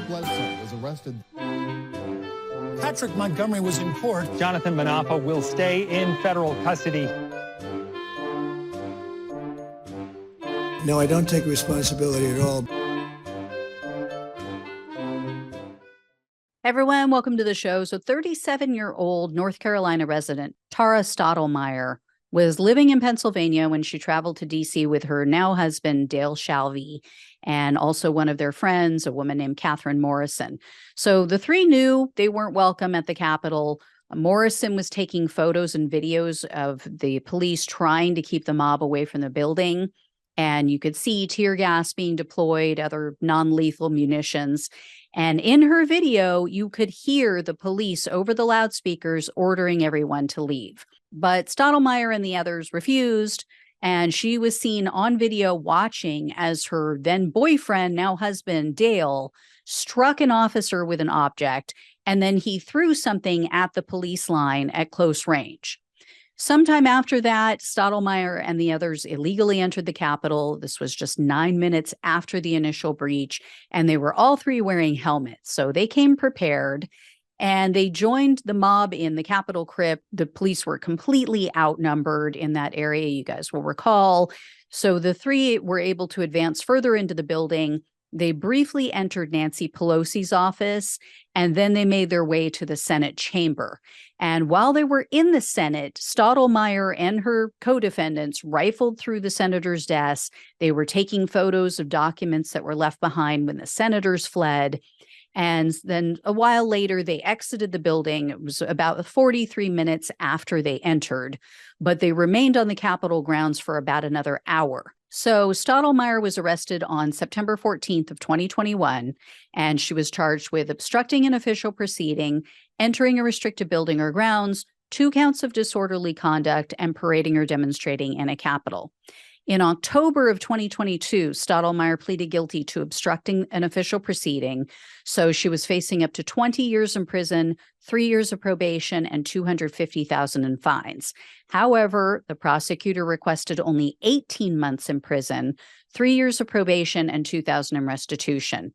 Bledsoe was arrested. Patrick Montgomery was in court. Jonathan Manapa will stay in federal custody. No, I don't take responsibility at all. Everyone, welcome to the show. So 37-year-old North Carolina resident Tara Stottlemyer was living in Pennsylvania when she traveled to D.C. with her now husband, Dale Shalvey, and also one of their friends, a woman named Catherine Morrison. So the three knew they weren't welcome at the Capitol. Morrison was taking photos and videos of the police trying to keep the mob away from the building. And you could see tear gas being deployed, other non-lethal munitions. And in her video, you could hear the police over the loudspeakers ordering everyone to leave. But Stottlemyer and the others refused, and she was seen on video watching as her then boyfriend, now husband, Dale, struck an officer with an object, and then he threw something at the police line at close range. Sometime after that, Stottlemyer and the others illegally entered the Capitol. This was just 9 minutes after the initial breach, and they were all three wearing helmets. So they came prepared, and they joined the mob in the Capitol crypt. The police were completely outnumbered in that area, you guys will recall. So the three were able to advance further into the building. They briefly entered Nancy Pelosi's office, and then they made their way to the Senate chamber. And while they were in the Senate, Stottlemyer and her co-defendants rifled through the senator's desk. They were taking photos of documents that were left behind when the senators fled. And then a while later, they exited the building. It was about 43 minutes after they entered, but they remained on the Capitol grounds for about another hour. So Stottlemyer was arrested on September 14th of 2021, and she was charged with obstructing an official proceeding, entering a restricted building or grounds, 2 counts of disorderly conduct, and parading or demonstrating in a Capitol. In October of 2022, Stottlemyer pleaded guilty to obstructing an official proceeding. So she was facing up to 20 years in prison, 3 years of probation, and $250,000 in fines. However, the prosecutor requested only 18 months in prison, 3 years of probation, and $2,000 in restitution.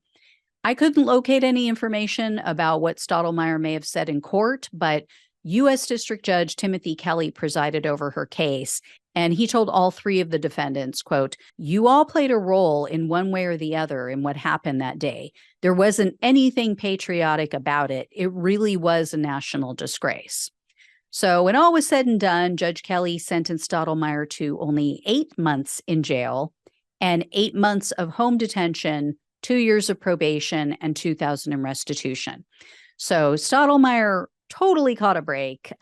I couldn't locate any information about what Stottlemyer may have said in court, but U.S. District Judge Timothy Kelly presided over her case, and he told all three of the defendants, quote, "You all played a role in one way or the other in what happened that day. There wasn't anything patriotic about it. It really was a national disgrace." So when all was said and done, Judge Kelly sentenced Stottlemyer to only 8 months in jail and 8 months of home detention, 2 years of probation, and $2,000 in restitution. So Stottlemyer totally caught a break.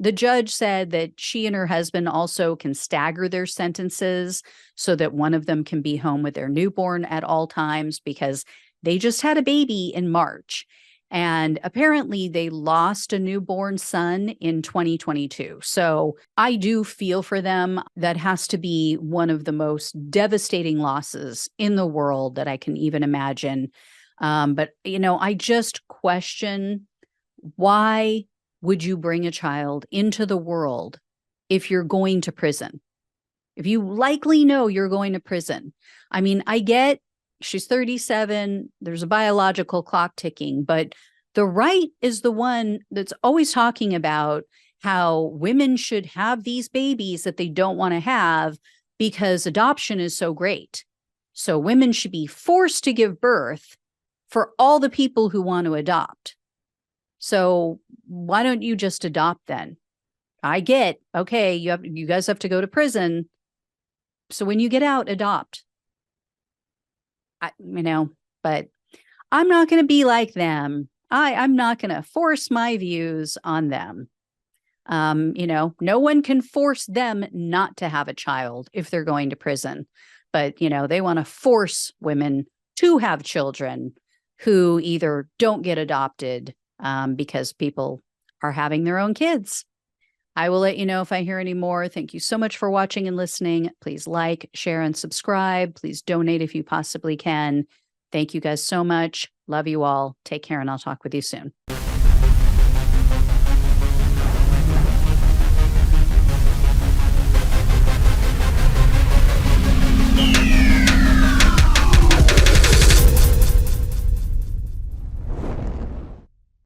The judge said that she and her husband also can stagger their sentences so that one of them can be home with their newborn at all times because they just had a baby in March. And apparently they lost a newborn son in 2022. So I do feel for them. That has to be one of the most devastating losses in the world that I can even imagine. But, I just question, why would you bring a child into the world if you're going to prison? If you likely know you're going to prison. I mean, I get she's 37, there's a biological clock ticking, but the right is the one that's always talking about how women should have these babies that they don't want to have because adoption is so great. So women should be forced to give birth for all the people who want to adopt. So why don't you just adopt then? I get, okay, you guys have to go to prison. So when you get out, adopt. But I'm not going to be like them. I'm not going to force my views on them. No one can force them not to have a child if they're going to prison. But, they want to force women to have children who either don't get adopted because people are having their own kids. I will let you know if I hear any more. Thank you so much for watching and listening. Please like, share, and subscribe. Please donate if you possibly can. Thank you guys so much. Love you all. Take care, and I'll talk with you soon.